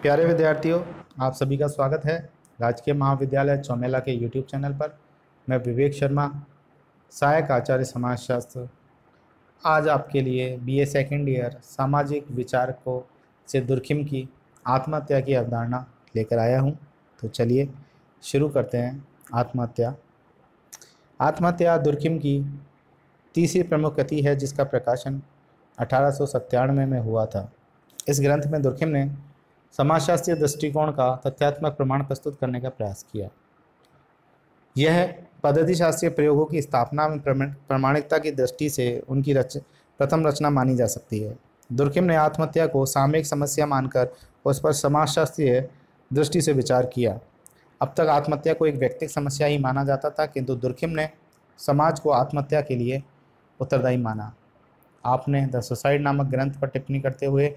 प्यारे विद्यार्थियों, आप सभी का स्वागत है राजकीय महाविद्यालय चौमेला के YouTube चैनल पर। मैं विवेक शर्मा, सहायक आचार्य समाजशास्त्र, आज आपके लिए BA सेकेंड ईयर सामाजिक विचारकों से दुर्खिम की आत्महत्या की अवधारणा लेकर आया हूं। तो चलिए शुरू करते हैं। आत्महत्या दुर्खिम की तीसरी प्रमुख कृति है, जिसका प्रकाशन 1897 में हुआ था। इस ग्रंथ में दुर्खिम ने समाजशास्त्रीय दृष्टिकोण का तथ्यात्मक प्रमाण प्रस्तुत करने का प्रयास किया। यह पद्धतिशास्त्रीय प्रयोगों की स्थापना में प्रामाणिकता की दृष्टि से उनकी प्रथम रचना मानी जा सकती है। दुर्खिम ने आत्महत्या को सामयिक समस्या मानकर उस पर समाजशास्त्रीय दृष्टि से विचार किया। अब तक आत्महत्या को एक व्यक्तिगत समस्या ही माना जाता था, किंतु दुर्खिम ने समाज को आत्महत्या के लिए उत्तरदायी माना। आपने द सुसाइड नामक ग्रंथ पर टिप्पणी करते हुए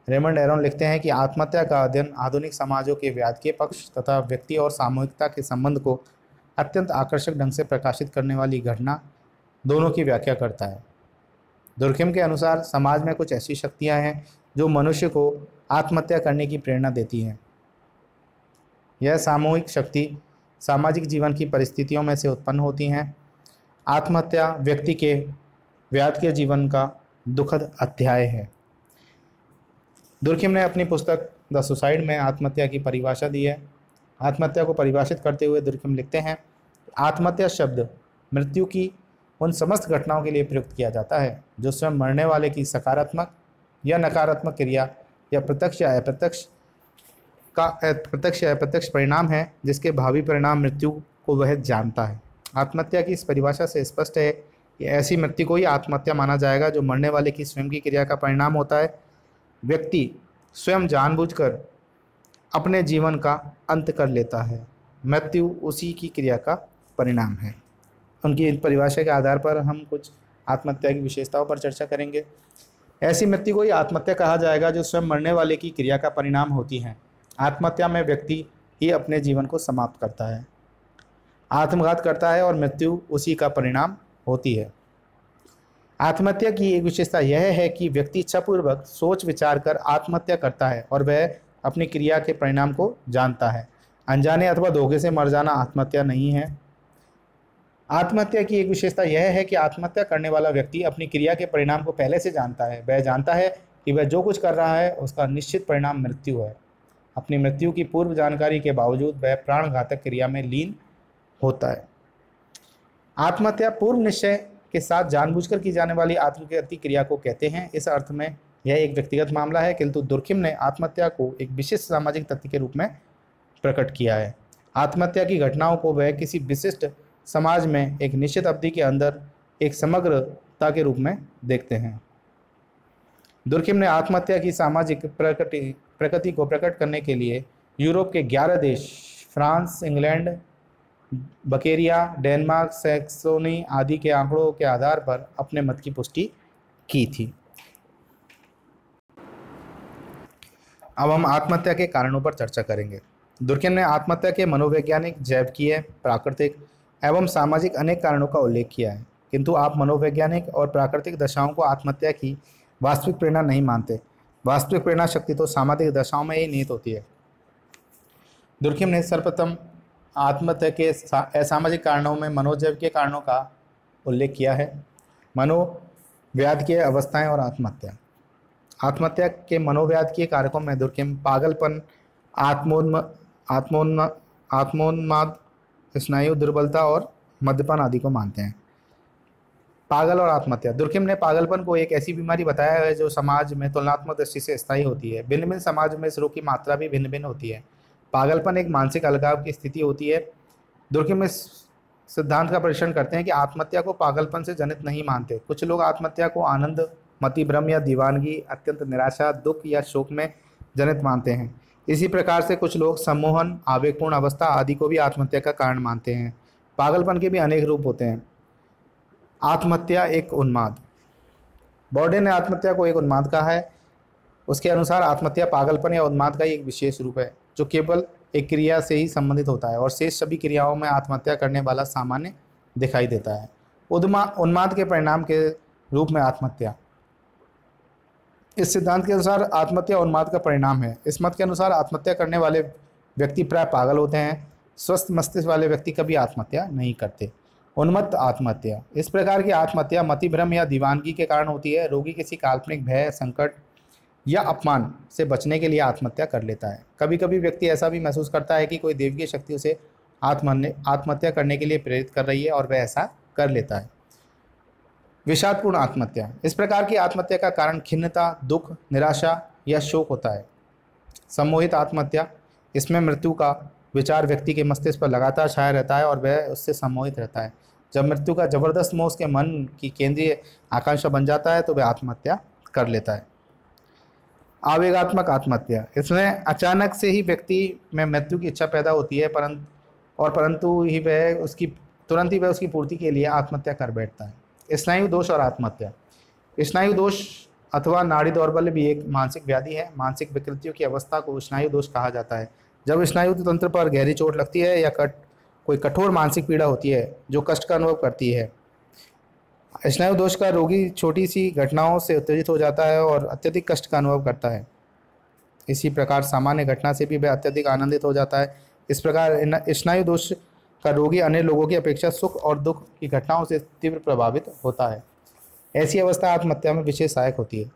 रेमंड एरोन लिखते हैं कि आत्महत्या का अध्ययन आधुनिक समाजों के व्याज्ञीय पक्ष तथा व्यक्ति और सामूहिकता के संबंध को अत्यंत आकर्षक ढंग से प्रकाशित करने वाली घटना दोनों की व्याख्या करता है। दुर्खिम के अनुसार समाज में कुछ ऐसी शक्तियां हैं जो मनुष्य को आत्महत्या करने की प्रेरणा देती हैं। यह सामूहिक शक्ति सामाजिक जीवन की परिस्थितियों में से उत्पन्न होती हैं। आत्महत्या व्यक्ति के व्याज्ञीय जीवन का दुखद अध्याय है। दुर्खिम ने अपनी पुस्तक द सुसाइड में आत्महत्या की परिभाषा दी है। आत्महत्या को परिभाषित करते हुए दुर्खिम लिखते हैं, आत्महत्या शब्द मृत्यु की उन समस्त घटनाओं के लिए प्रयुक्त किया जाता है जो स्वयं मरने वाले की सकारात्मक या नकारात्मक क्रिया या प्रत्यक्ष या अप्रत्यक्ष परिणाम है, जिसके भावी परिणाम मृत्यु को वह जानता है। आत्महत्या की इस परिभाषा से स्पष्ट है कि ऐसी मृत्यु को ही आत्महत्या माना जाएगा जो मरने वाले की स्वयं की क्रिया का परिणाम होता है। व्यक्ति स्वयं जानबूझकर अपने जीवन का अंत कर लेता है, मृत्यु उसी की क्रिया का परिणाम है। उनकी इन परिभाषा के आधार पर हम कुछ आत्महत्या की विशेषताओं पर चर्चा करेंगे। ऐसी मृत्यु को ही आत्महत्या कहा जाएगा जो स्वयं मरने वाले की क्रिया का परिणाम होती है। आत्महत्या में व्यक्ति ही अपने जीवन को समाप्त करता है, आत्मघात करता है और मृत्यु उसी का परिणाम होती है। आत्महत्या की एक विशेषता यह है कि व्यक्ति इच्छापूर्वक सोच विचार कर आत्महत्या करता है और वह अपनी क्रिया के परिणाम को जानता है। अनजाने अथवा धोखे से मर जाना आत्महत्या नहीं है। आत्महत्या की एक विशेषता यह है कि आत्महत्या करने वाला व्यक्ति अपनी क्रिया के परिणाम को पहले से जानता है। वह जानता है कि वह जो कुछ कर रहा है उसका निश्चित परिणाम मृत्यु है। अपनी मृत्यु की पूर्व जानकारी के बावजूद वह प्राणघातक क्रिया में लीन होता है। आत्महत्या पूर्व निश्चय के साथ जानबूझकर की जाने वाली आत्मघाती क्रिया को कहते हैं। इस अर्थ में यह एक व्यक्तिगत मामला है, किंतु दुर्खिम ने आत्महत्या को एक विशिष्ट सामाजिक तथ्य के रूप में प्रकट किया है। आत्महत्या की घटनाओं को वह किसी विशिष्ट समाज में एक निश्चित अवधि के अंदर एक समग्रता के रूप में देखते हैं। दुर्खिम ने आत्महत्या की सामाजिक प्रकृति को प्रकट करने के लिए यूरोप के 11 देश फ्रांस, इंग्लैंड, बकेरिया, डेनमार्क, सैक्सोनी आदि के आंकड़ों के आधार पर अपने मत की पुष्टि की थी। अब हम आत्महत्या के कारणों पर चर्चा करेंगे। दुर्खिम ने आत्महत्या के मनोवैज्ञानिक, जैविकीय, प्राकृतिक एवं सामाजिक अनेक कारणों का उल्लेख किया है, किंतु आप मनोवैज्ञानिक और प्राकृतिक दशाओं को आत्महत्या की वास्तविक प्रेरणा नहीं मानते। वास्तविक प्रेरणा शक्ति तो सामाजिक दशाओं में ही निहित होती है। दुर्खिम ने सर्वप्रथम आत्महत्या के असामाजिक कारणों में मनोजैविकीय कारणों का उल्लेख किया है। मनोव्याधिकीय अवस्थाएं और आत्महत्या। आत्महत्या के मनोव्याधिकीय कारकों में दुर्खिम पागलपन, आत्मोन्माद, स्नायु दुर्बलता और मद्यपान आदि को मानते हैं। पागल और आत्महत्या। दुर्खिम ने पागलपन को एक ऐसी बीमारी बताया है जो समाज में तुलनात्मक दृष्टि से स्थायी होती है। भिन्न भिन्न समाज में इस रोग की मात्रा भी भिन्न भिन्न होती है। पागलपन एक मानसिक अलगाव की स्थिति होती है। दुर्खिम इस सिद्धांत का परीक्षण करते हैं कि आत्महत्या को पागलपन से जनित नहीं मानते। कुछ लोग आत्महत्या को आनंद, मतिभ्रम या दीवानगी, अत्यंत निराशा, दुख या शोक में जनित मानते हैं। इसी प्रकार से कुछ लोग सम्मोहन, आवेगपूर्ण अवस्था आदि को भी आत्महत्या का कारण मानते हैं। पागलपन के भी अनेक रूप होते हैं। आत्महत्या एक उन्माद। बॉर्डे ने आत्महत्या को एक उन्माद कहा है। उसके अनुसार आत्महत्या पागलपन या उन्माद का एक विशेष रूप है जो केवल एक क्रिया से ही संबंधित होता है और शेष सभी क्रियाओं में आत्महत्या करने वाला सामान्य दिखाई देता है। उन्माद के परिणाम के रूप में आत्महत्या। इस सिद्धांत के अनुसार आत्महत्या उन्माद का परिणाम है। इस मत के अनुसार आत्महत्या करने वाले व्यक्ति प्राय पागल होते हैं। स्वस्थ मस्तिष्क वाले व्यक्ति कभी आत्महत्या नहीं करते। उन्मत्त आत्महत्या, इस प्रकार की आत्महत्या मतिभ्रम या दीवानगी के कारण होती है। रोगी किसी काल्पनिक भय, संकट या अपमान से बचने के लिए आत्महत्या कर लेता है। कभी कभी व्यक्ति ऐसा भी महसूस करता है कि कोई देवी शक्ति उसे आत्महत्या करने के लिए प्रेरित कर रही है और वह ऐसा कर लेता है। विषादपूर्ण आत्महत्या, इस प्रकार की आत्महत्या का कारण खिन्नता, दुख, निराशा या शोक होता है। सम्मोहित आत्महत्या, इसमें मृत्यु का विचार व्यक्ति के मस्तिष्क पर लगातार छाया रहता है और वह उससे सम्मोहित रहता है। जब मृत्यु का जबरदस्त मोह उसके मन की केंद्रीय आकांक्षा बन जाता है तो वह आत्महत्या कर लेता है। आवेगात्मक आत्महत्या, इसमें अचानक से ही व्यक्ति में मृत्यु की इच्छा पैदा होती है परंतु तुरंत ही वह उसकी पूर्ति के लिए आत्महत्या कर बैठता है। स्नायु दोष और आत्महत्या, स्नायु दोष अथवा नाड़ी दौर्बल्य भी एक मानसिक व्याधि है। मानसिक विकृतियों की अवस्था को स्नायु दोष कहा जाता है। जब स्नायु तंत्र पर गहरी चोट लगती है या कोई कठोर मानसिक पीड़ा होती है जो कष्ट का अनुभव करती है। स्नायु दोष का रोगी छोटी सी घटनाओं से उत्तेजित हो जाता है और अत्यधिक कष्ट का अनुभव करता है। इसी प्रकार सामान्य घटना से भी वह अत्यधिक आनंदित हो जाता है। इस प्रकार स्नायु दोष का रोगी अन्य लोगों की अपेक्षा सुख और दुख की घटनाओं से तीव्र प्रभावित होता है। ऐसी अवस्था आत्महत्या में विशेष सहायक होती है।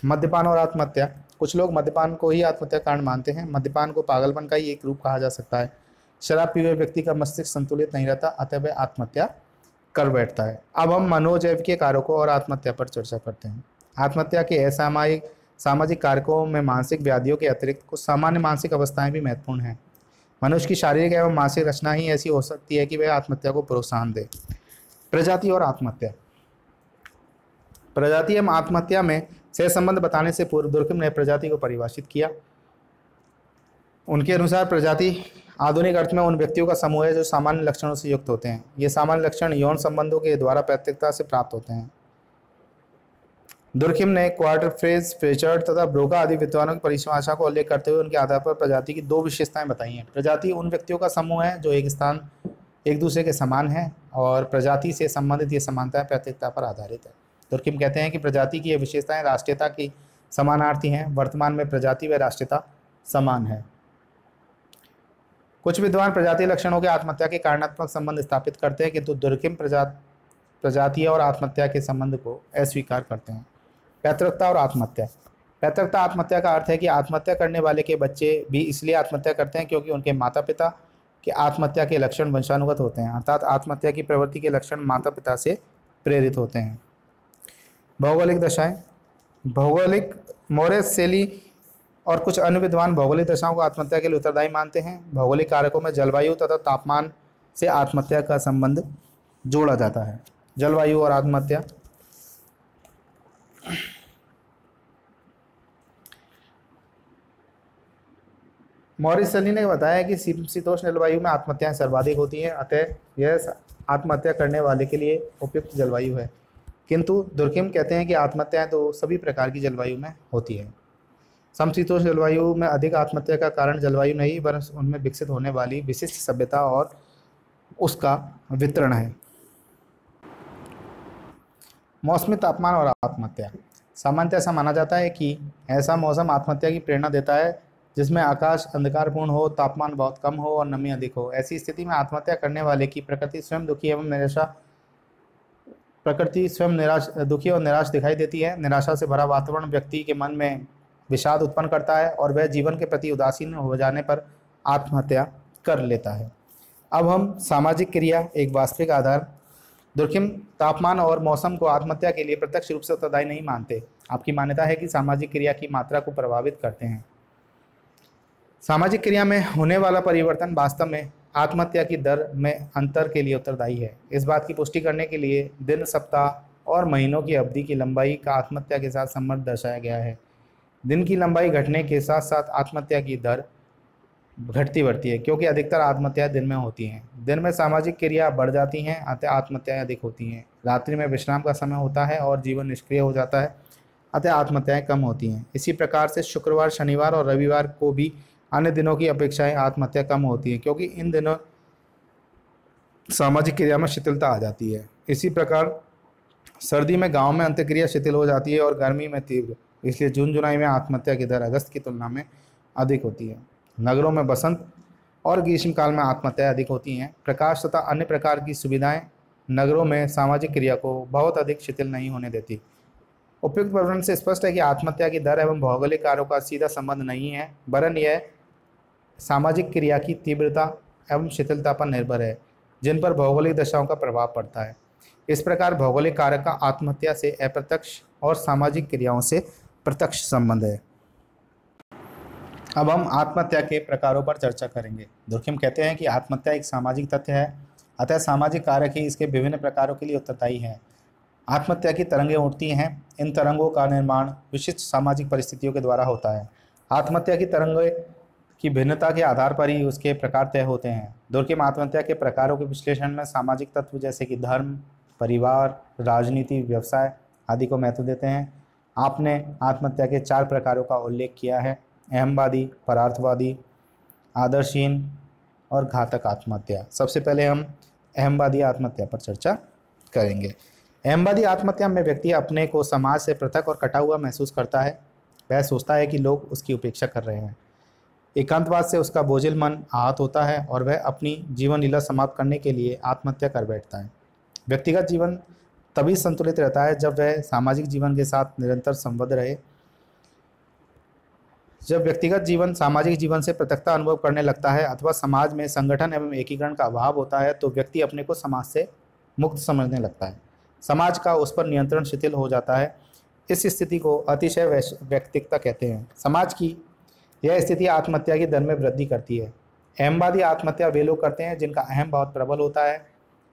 मद्यपान और आत्महत्या, कुछ लोग मद्यपान को ही आत्महत्या कारण मानते हैं। मद्यपान को पागलपन का ही एक रूप कहा जा सकता है। शराब पीने व्यक्ति का मस्तिष्क संतुलित नहीं रहता, अतः वह आत्महत्या कर बैठता है। अब हम मनोजैविकीय कारकों और आत्महत्या पर चर्चा करते हैं। आत्महत्या के असामयिक सामाजिक कारकों में मानसिक व्याधियों के अतिरिक्त कुछ सामान्य मानसिक अवस्थाएं भी महत्वपूर्ण हैं। मनुष्य की शारीरिक एवं मानसिक रचना ही ऐसी हो सकती है कि वह आत्महत्या को प्रोत्साहन दे। प्रजाति और आत्महत्या, प्रजाति एवं आत्महत्या में सहसंबंध बताने से पूर्व दुर्कहिम ने प्रजाति को परिभाषित किया। उनके अनुसार प्रजाति आधुनिक अर्थ में उन व्यक्तियों का समूह है जो सामान्य लक्षणों से युक्त होते हैं। ये सामान्य लक्षण यौन संबंधों के द्वारा पैतृकता से प्राप्त होते हैं। दुर्कहिम ने क्वार्टरफ्रेज, फ्रेचर्ड तथा ब्रोका आदि विद्वानों की परिभाषा को उल्लेख करते हुए उनके आधार पर प्रजाति की दो विशेषताएं बताई हैं। प्रजाति उन व्यक्तियों का समूह है जो एक दूसरे के समान है और प्रजाति से संबंधित ये समानताएं पैतृकता पर आधारित है। दुर्कहिम कहते हैं कि प्रजाति की ये विशेषताएं राष्ट्रीयता की समानार्थी हैं। वर्तमान में प्रजाति व राष्ट्रीयता समान है। कुछ विद्वान प्रजातीय लक्षणों के आत्महत्या के कारणात्मक संबंध स्थापित करते हैं, किंतु दुर्कहिम प्रजातीय और आत्महत्या के संबंध को अस्वीकार करते हैं। पैतृकता और आत्महत्या, पैतृकता आत्महत्या का अर्थ है कि आत्महत्या करने वाले के बच्चे भी इसलिए आत्महत्या करते हैं क्योंकि उनके माता पिता के आत्महत्या के लक्षण वंशानुगत होते हैं, अर्थात आत्महत्या की प्रवृत्ति के लक्षण माता पिता से प्रेरित होते हैं। भौगोलिक दशाएं, भौगोलिक मोरेस सेली और कुछ अन्य विद्वान भौगोलिक दशाओं को आत्महत्या के लिए उत्तरदायी मानते हैं। भौगोलिक कारकों में जलवायु तथा तापमान से आत्महत्या का संबंध जोड़ा जाता है। जलवायु और आत्महत्या, मॉरिस सेली ने बताया कि शीतोष्ण जलवायु में आत्महत्याएं सर्वाधिक होती हैं, अतः यह आत्महत्या करने वाले के लिए उपयुक्त जलवायु है। किंतु दुर्कहिम कहते हैं कि आत्महत्याएं तो सभी प्रकार की जलवायु में होती है। समशीतोष्ण जलवायु में अधिक आत्महत्या का कारण जलवायु नहीं बल्कि उनमें विकसित होने वाली विशिष्ट सभ्यता और उसका वितरण है। मौसमी तापमान और आत्महत्या, सामान्यतः ऐसा माना जाता है कि ऐसा मौसम आत्महत्या की प्रेरणा देता है जिसमें आकाश अंधकारपूर्ण हो, तापमान बहुत कम हो और नमी अधिक हो। ऐसी स्थिति में आत्महत्या करने वाले की प्रकृति स्वयं दुखी और निराश दिखाई देती है। निराशा से भरा वातावरण व्यक्ति के मन में विषाद उत्पन्न करता है और वह जीवन के प्रति उदासीन हो जाने पर आत्महत्या कर लेता है। अब हम सामाजिक क्रिया एक वास्तविक आधार, दुर्कहिम तापमान और मौसम को आत्महत्या के लिए प्रत्यक्ष रूप से उत्तरदायी नहीं मानते। आपकी मान्यता है कि सामाजिक क्रिया की मात्रा को प्रभावित करते हैं। सामाजिक क्रिया में होने वाला परिवर्तन वास्तव में आत्महत्या की दर में अंतर के लिए उत्तरदायी है। इस बात की पुष्टि करने के लिए दिन, सप्ताह और महीनों की अवधि की लंबाई का आत्महत्या के साथ संबंध दर्शाया गया है। दिन की लंबाई घटने के साथ साथ आत्महत्या की दर घटती बढ़ती है क्योंकि अधिकतर आत्महत्याएं दिन में होती हैं। दिन में सामाजिक क्रिया बढ़ जाती हैं, अतः आत्महत्याएं अधिक होती हैं। रात्रि में विश्राम का समय होता है और जीवन निष्क्रिय हो जाता है, अतः आत्महत्याएं कम होती हैं। इसी प्रकार से शुक्रवार, शनिवार और रविवार को भी अन्य दिनों की अपेक्षाएं आत्महत्या कम होती है क्योंकि इन दिनों सामाजिक क्रिया में शिथिलता आ जाती है। इसी प्रकार सर्दी में गांव में अंत्यक्रिया शिथिल हो जाती है और गर्मी में तीव्र इसलिए जून जुलाई में आत्महत्या की दर अगस्त की तुलना में अधिक होती है। नगरों में बसंत और ग्रीष्मकाल में आत्महत्याएं अधिक होती हैं। प्रकाश तथा अन्य प्रकार की सुविधाएं नगरों में सामाजिक क्रिया को बहुत अधिक शिथिल नहीं होने देती। उपयुक्त विवरण से स्पष्ट है कि आत्महत्या की दर एवं भौगोलिक कार्यों का सीधा संबंध नहीं है, वरन यह सामाजिक क्रिया की तीव्रता एवं शिथिलता पर निर्भर है, जिन पर भौगोलिक दशाओं का प्रभाव पड़ता है। इस प्रकार भौगोलिक कारक का आत्महत्या से अप्रत्यक्ष और सामाजिक क्रियाओं से प्रत्यक्ष संबंध है। अब हम आत्महत्या के प्रकारों पर चर्चा करेंगे। दुर्खिम कहते हैं कि आत्महत्या एक सामाजिक तथ्य है, अतः सामाजिक कारक ही इसके विभिन्न प्रकारों के लिए उत्तरदायी है। आत्महत्या की तरंगें उठती हैं। इन तरंगों का निर्माण विशिष्ट सामाजिक परिस्थितियों के द्वारा होता है। आत्महत्या की तरंगें की भिन्नता के आधार पर ही उसके प्रकार तय होते हैं। दुर्खिम आत्महत्या के प्रकारों के विश्लेषण में सामाजिक तत्व जैसे कि धर्म, परिवार, राजनीति, व्यवसाय आदि को महत्व देते हैं। आपने आत्महत्या के 4 प्रकारों का उल्लेख किया है: अहमवादी, परार्थवादी, आदर्शहीन और घातक आत्महत्या। सबसे पहले हम अहमवादी आत्महत्या पर चर्चा करेंगे। अहमवादी आत्महत्या में व्यक्ति अपने को समाज से पृथक और कटा हुआ महसूस करता है। वह सोचता है कि लोग उसकी उपेक्षा कर रहे हैं। एकांतवाद से उसका बोझिल मन आहत होता है और वह अपनी जीवन लीला समाप्त करने के लिए आत्महत्या कर बैठता है। व्यक्तिगत जीवन तभी संतुलित रहता है जब वह सामाजिक जीवन के साथ निरंतर संबद्ध रहे। जब व्यक्तिगत जीवन सामाजिक जीवन से पृथकता अनुभव करने लगता है अथवा समाज में संगठन एवं एकीकरण का अभाव होता है तो व्यक्ति अपने को समाज से मुक्त समझने लगता है। समाज का उस पर नियंत्रण शिथिल हो जाता है। इस स्थिति को अतिशय व्यक्तिकता कहते हैं। समाज की यह स्थिति आत्महत्या की दर में वृद्धि करती है। अहमवादी आत्महत्या वे लोग करते हैं जिनका अहम बहुत प्रबल होता है।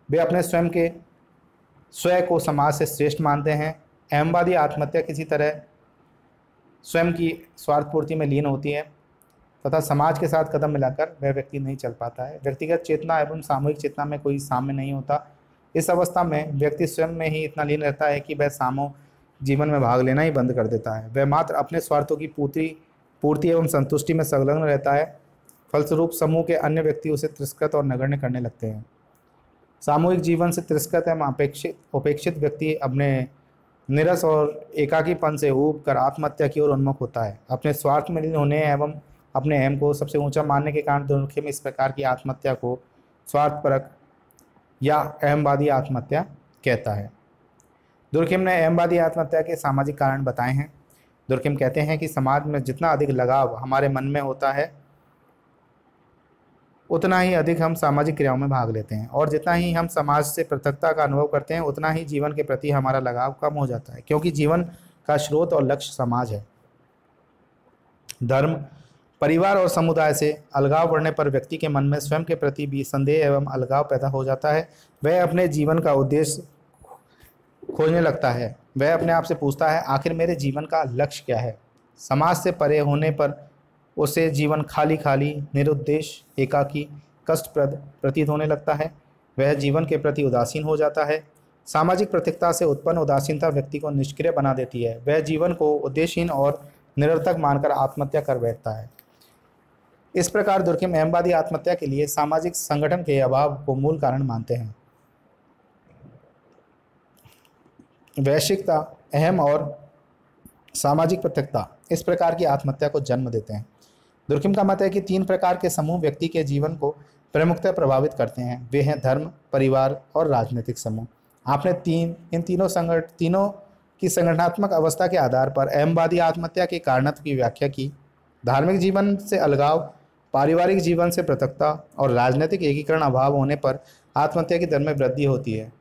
वे अपने स्वयं को समाज से श्रेष्ठ मानते हैं। अहमवादी आत्महत्या किसी तरह स्वयं की स्वार्थ पूर्ति में लीन होती है तथा समाज के साथ कदम मिलाकर वह व्यक्ति नहीं चल पाता है। व्यक्तिगत चेतना एवं सामूहिक चेतना में कोई साम्य नहीं होता। इस अवस्था में व्यक्ति स्वयं में ही इतना लीन रहता है कि वह सामूहिक जीवन में भाग लेना ही बंद कर देता है। वह मात्र अपने स्वार्थों की पूर्ति एवं संतुष्टि में संलग्न रहता है। फलस्वरूप समूह के अन्य व्यक्ति उसे तिरस्कृत और नगण्य करने लगते हैं। सामूहिक जीवन से तिरस्कृत एवं उपेक्षित व्यक्ति अपने निरस और एकाकीपन से ऊब कर आत्महत्या की ओर उन्मुख होता है। अपने स्वार्थ में लीन होने एवं अपने अहम को सबसे ऊंचा मानने के कारण दुर्खिम इस प्रकार की आत्महत्या को स्वार्थपरक या अहमवादी आत्महत्या कहता है। दुर्खिम ने अहमवादी आत्महत्या के सामाजिक कारण बताए हैं। दुर्खिम कहते हैं कि समाज में जितना अधिक लगाव हमारे मन में होता है उतना ही अधिक हम सामाजिक क्रियाओं में भाग लेते हैं और जितना ही हम समाज से पृथकता का अनुभव करते हैं उतना ही जीवन के प्रति हमारा लगाव कम हो जाता है, क्योंकि जीवन का स्रोत और लक्ष्य समाज है। धर्म, परिवार और समुदाय से अलगाव बढ़ने पर व्यक्ति के मन में स्वयं के प्रति भी संदेह एवं अलगाव पैदा हो जाता है। वह अपने जीवन का उद्देश्य खोजने लगता है। वह अपने आप से पूछता है, आखिर मेरे जीवन का लक्ष्य क्या है। समाज से परे होने पर उसे जीवन खाली खाली, निरुद्देश्य, एकाकी, कष्टप्रद प्रतीत होने लगता है। वह जीवन के प्रति उदासीन हो जाता है। सामाजिक पृथकता से उत्पन्न उदासीनता व्यक्ति को निष्क्रिय बना देती है। वह जीवन को उद्देश्यहीन और निरर्थक मानकर आत्महत्या कर बैठता है। इस प्रकार दुर्खिम अहमवादी आत्महत्या के लिए सामाजिक संगठन के अभाव को मूल कारण मानते हैं। वैश्विकता, अहम और सामाजिक पृथकता इस प्रकार की आत्महत्या को जन्म देते हैं। दुर्खिम का मत है कि 3 प्रकार के समूह व्यक्ति के जीवन को प्रमुखतः प्रभावित करते हैं। वे हैं धर्म, परिवार और राजनीतिक समूह। आपने इन तीनों की संगठनात्मक अवस्था के आधार पर अहमवादी आत्महत्या के कारणत्व की व्याख्या की। धार्मिक जीवन से अलगाव, पारिवारिक जीवन से पृथकता और राजनीतिक एकीकरण अभाव होने पर आत्महत्या की दर में वृद्धि होती है।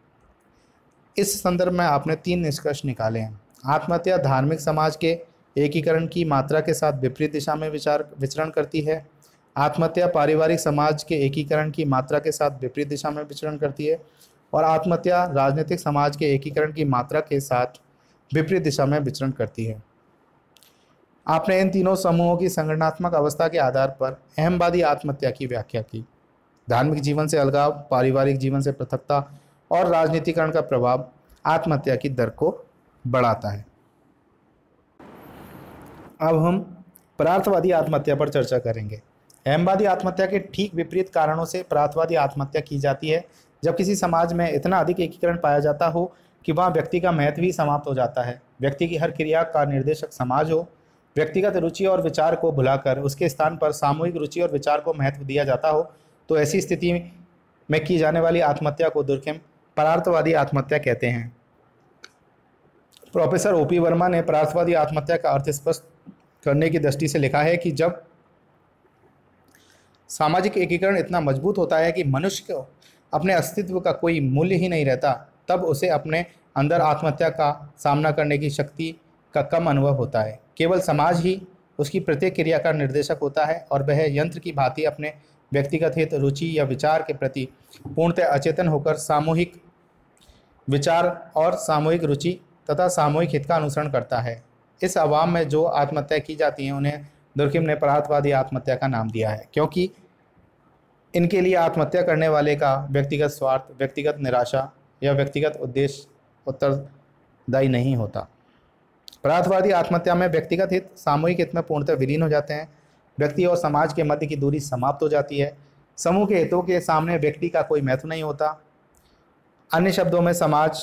इस संदर्भ में आपने 3 निष्कर्ष निकाले हैं। आत्महत्या धार्मिक समाज के एकीकरण की मात्रा के साथ विपरीत दिशा में विचरण करती है। आत्महत्या पारिवारिक समाज के एकीकरण की मात्रा के साथ विपरीत दिशा में विचरण करती है और आत्महत्या राजनीतिक समाज के एकीकरण की मात्रा के साथ विपरीत दिशा में विचरण करती है। आपने इन तीनों समूहों की संगठनात्मक अवस्था के आधार पर अहमवादी आत्महत्या की व्याख्या की। धार्मिक जीवन से अलगाव, पारिवारिक जीवन से पृथकता और राजनीतिकरण का प्रभाव आत्महत्या की दर को बढ़ाता है। अब हम परार्थवादी आत्महत्या पर चर्चा करेंगे। अहमवादी आत्महत्या के ठीक विपरीत कारणों से परार्थवादी आत्महत्या की जाती है। जब किसी समाज में इतना अधिक एकीकरण पाया जाता हो कि वहाँ व्यक्ति का महत्व ही समाप्त हो जाता है। व्यक्ति की हर क्रिया का निर्देशक समाज हो, व्यक्तिगत रुचि और विचार को भुलाकर उसके स्थान पर सामूहिक रुचि और विचार को महत्व दिया जाता हो, तो ऐसी स्थिति में की जाने वाली आत्महत्या को दुर्खिम परार्थवादी आत्महत्या कहते हैं। प्रोफेसर ओपी वर्मा ने परार्थवादी आत्महत्या का अर्थ स्पष्ट करने की दृष्टि से लिखा है कि जब सामाजिक एकीकरण इतना मजबूत होता है कि मनुष्य को अपने अस्तित्व का कोई मूल्य ही नहीं रहता, तब उसे अपने अंदर आत्महत्या का सामना करने की शक्ति का कम अनुभव होता है। केवल समाज ही उसकी प्रत्येक क्रिया का निर्देशक होता है और वह यंत्र की भांति अपने व्यक्तिगत हित, रुचि या विचार के प्रति पूर्णतः अचेतन होकर सामूहिक विचार और सामूहिक रुचि तथा सामूहिक हित का अनुसरण करता है। इस अवाम में जो आत्महत्या की जाती हैं उन्हें दुर्खिम ने परार्थवादी आत्महत्या का नाम दिया है, क्योंकि इनके लिए आत्महत्या करने वाले का व्यक्तिगत स्वार्थ, व्यक्तिगत निराशा या व्यक्तिगत उद्देश्य उत्तरदायी नहीं होता। परार्थवादी आत्महत्या में व्यक्तिगत हित सामूहिक हित में पूर्णतः विलीन हो जाते हैं। व्यक्ति और समाज के मध्य की दूरी समाप्त हो जाती है। समूह के हितों के सामने व्यक्ति का कोई महत्व नहीं होता। अन्य शब्दों में समाज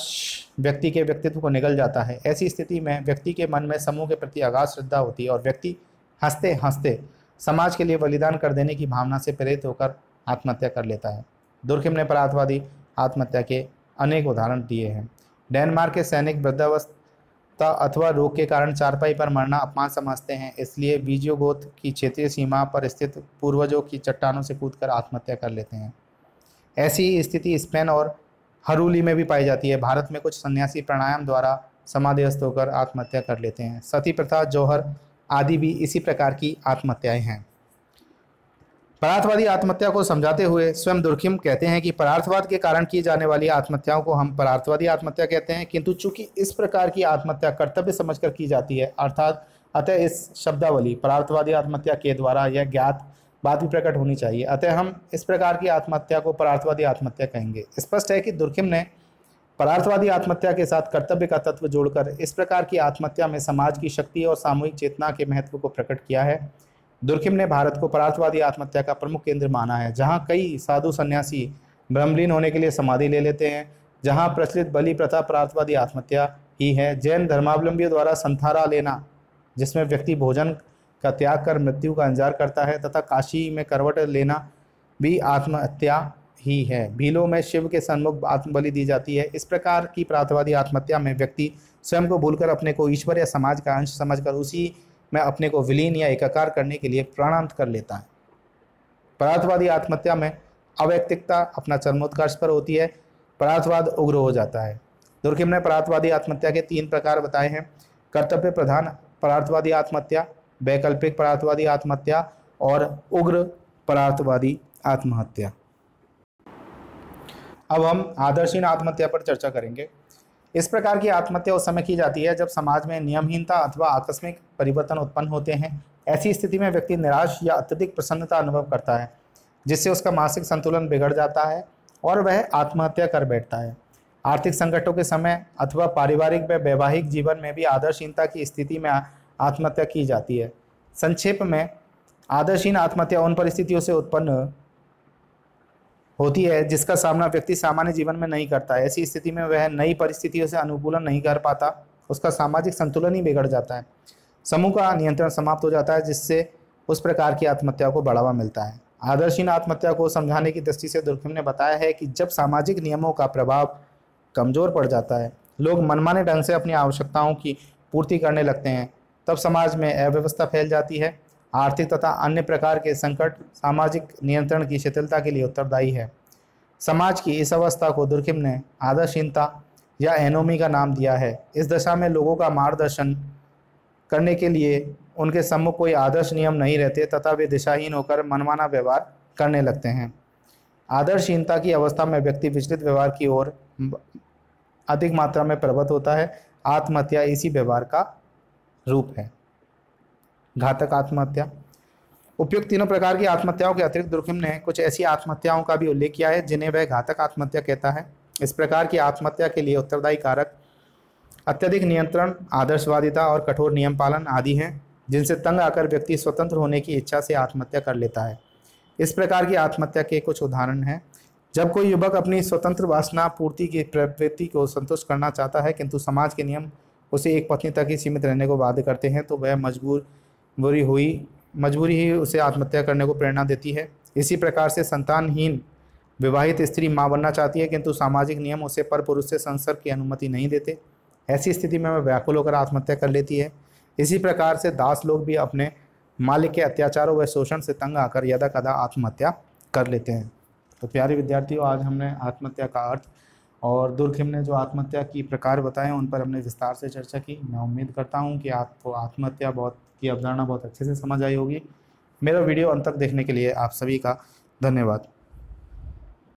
व्यक्ति के व्यक्तित्व को निगल जाता है। ऐसी स्थिति में व्यक्ति के मन में समूह के प्रति अगाध श्रद्धा होती है और व्यक्ति हंसते हंसते समाज के लिए बलिदान कर देने की भावना से प्रेरित होकर आत्महत्या कर लेता है। दुर्खिम ने परार्थवादी आत्महत्या के अनेक उदाहरण दिए हैं। डेनमार्क के सैनिक वृद्धावस्था अथवा रोग के कारण चारपाई पर मरना अपमान समझते हैं, इसलिए विजियोगोथ की क्षेत्रीय सीमा पर स्थित पूर्वजों की चट्टानों से कूदकर आत्महत्या कर लेते हैं। ऐसी ही स्थिति स्पेन और हरूली में भी पाई जाती है। भारत में कुछ सन्यासी प्राणायाम द्वारा समाधिस्थ होकर आत्महत्या कर लेते हैं। सती प्रथा, जौहर आदि भी इसी प्रकार की आत्महत्याएं हैं। परार्थवादी आत्महत्या को समझाते हुए स्वयं दुर्खिम कहते हैं कि परार्थवाद के कारण की जाने वाली आत्महत्याओं को हम परार्थवादी आत्महत्या कहते हैं, किंतु चूंकि इस प्रकार की आत्महत्या कर्तव्य समझकर की जाती है, अर्थात अतः इस शब्दावली परार्थवादी आत्महत्या के द्वारा यह ज्ञात बात भी प्रकट होनी चाहिए। अतः हम इस प्रकार की आत्महत्या को परार्थवादी आत्महत्या कहेंगे। स्पष्ट है कि दुर्खिम ने परार्थवादी आत्महत्या के साथ कर्तव्य का तत्व जोड़कर इस प्रकार की आत्महत्या में समाज की शक्ति और सामूहिक चेतना के महत्व को प्रकट किया है। दुर्खिम ने भारत को परार्थवादी आत्महत्या का प्रमुख केंद्र माना है, जहाँ कई साधु सन्यासी ब्रह्मलीन होने के लिए समाधि ले लेते हैं, जहाँ प्रचलित बलि प्रथा परार्थवादी आत्महत्या ही है। जैन धर्मावलंबियों द्वारा संथारा लेना, जिसमें व्यक्ति भोजन का त्याग कर मृत्यु का इंतजार करता है, तथा काशी में करवट लेना भी आत्महत्या ही है। भीलों में शिव के सन्मुख आत्मबलि दी जाती है। इस प्रकार की परार्थवादी आत्महत्या में व्यक्ति स्वयं को भूलकर अपने को ईश्वर या समाज का अंश समझकर उसी में अपने को विलीन या एकाकार करने के लिए प्राणांत कर लेता है। परार्थवादी आत्महत्या में अवैयक्तिकता अपना चरमोत्कर्ष पर होती है। परार्थवाद उग्र हो जाता है। दुर्खिम ने परार्थवादी आत्महत्या के 3 प्रकार बताए हैं: कर्तव्य प्रधान परार्थवादी आत्महत्या, वैकल्पिक परार्थवादी आत्महत्या और उग्र परार्थवादी आत्महत्या। अब हम आदर्शहीन आत्महत्या पर चर्चा करेंगे। इस प्रकार की आत्महत्या उस समय की जाती है जब समाज में नियमहीनता अथवा आकस्मिक परिवर्तन उत्पन्न होते हैं। ऐसी स्थिति में व्यक्ति निराश या अत्यधिक प्रसन्नता अनुभव करता है, जिससे उसका मानसिक संतुलन बिगड़ जाता है और वह आत्महत्या कर बैठता है। आर्थिक संकटों के समय अथवा पारिवारिक व वैवाहिक जीवन में भी आदर्शहीनता की स्थिति में आत्महत्या की जाती है। संक्षेप में, आदर्शहीन आत्महत्या उन परिस्थितियों से उत्पन्न होती है जिसका सामना व्यक्ति सामान्य जीवन में नहीं करता है। ऐसी स्थिति में वह नई परिस्थितियों से अनुकूलन नहीं कर पाता, उसका सामाजिक संतुलन ही बिगड़ जाता है, समूह का नियंत्रण समाप्त हो जाता है, जिससे उस प्रकार की आत्महत्या को बढ़ावा मिलता है। आदर्शहीन आत्महत्या को समझाने की दृष्टि से दुर्खिम ने बताया है कि जब सामाजिक नियमों का प्रभाव कमजोर पड़ जाता है, लोग मनमाने ढंग से अपनी आवश्यकताओं की पूर्ति करने लगते हैं, तब समाज में अव्यवस्था फैल जाती है। आर्थिक तथा अन्य प्रकार के संकट सामाजिक नियंत्रण की शिथिलता के लिए उत्तरदायी है। समाज की इस अवस्था को दुर्खिम ने आदर्शहीनता या एनोमी का नाम दिया है। इस दशा में लोगों का मार्गदर्शन करने के लिए उनके सम्मुख कोई आदर्श नियम नहीं रहते तथा वे दिशाहीन होकर मनमाना व्यवहार करने लगते हैं। आदर्शहीनता की अवस्था में व्यक्ति विचलित व्यवहार की ओर अधिक मात्रा में प्रवृत्त होता है। आत्महत्या इसी व्यवहार का रूप है। घातक आत्महत्या। उपयुक्त तीनों प्रकार की आत्महत्याओं के अतिरिक्त दुर्खिम ने कुछ ऐसी आत्महत्याओं का भी उल्लेख किया है जिन्हें वह घातक आत्महत्या कहता है। इस प्रकार की आत्महत्या के लिए उत्तरदायी कारक अत्यधिक नियंत्रण, आदर्शवादिता और कठोर नियम पालन आदि हैं, जिनसे तंग आकर व्यक्ति स्वतंत्र होने की इच्छा से आत्महत्या कर लेता है। इस प्रकार की आत्महत्या के कुछ उदाहरण हैं: जब कोई युवक अपनी स्वतंत्र वासना पूर्ति की प्रवृत्ति को संतुष्ट करना चाहता है किंतु समाज के नियम उसे एक पत्नी तक ही सीमित रहने को बाध्य करते हैं, तो वह मजबूरी ही उसे आत्महत्या करने को प्रेरणा देती है। इसी प्रकार से संतानहीन विवाहित स्त्री माँ बनना चाहती है किंतु सामाजिक नियम उसे पर पुरुष से संसर्ग की अनुमति नहीं देते। ऐसी स्थिति में वह व्याकुल होकर आत्महत्या कर लेती है। इसी प्रकार से दास लोग भी अपने मालिक के अत्याचारों व शोषण से तंग आकर यदा कदा आत्महत्या कर लेते हैं। तो प्यारे विद्यार्थियों, आज हमने आत्महत्या का अर्थ और दुर्खिम ने जो आत्महत्या की प्रकार बताए उन पर हमने विस्तार से चर्चा की। मैं उम्मीद करता हूँ कि आपको आत्महत्या की अवधारणा बहुत अच्छे से समझ आई होगी। मेरा वीडियो अंत तक देखने के लिए आप सभी का धन्यवाद।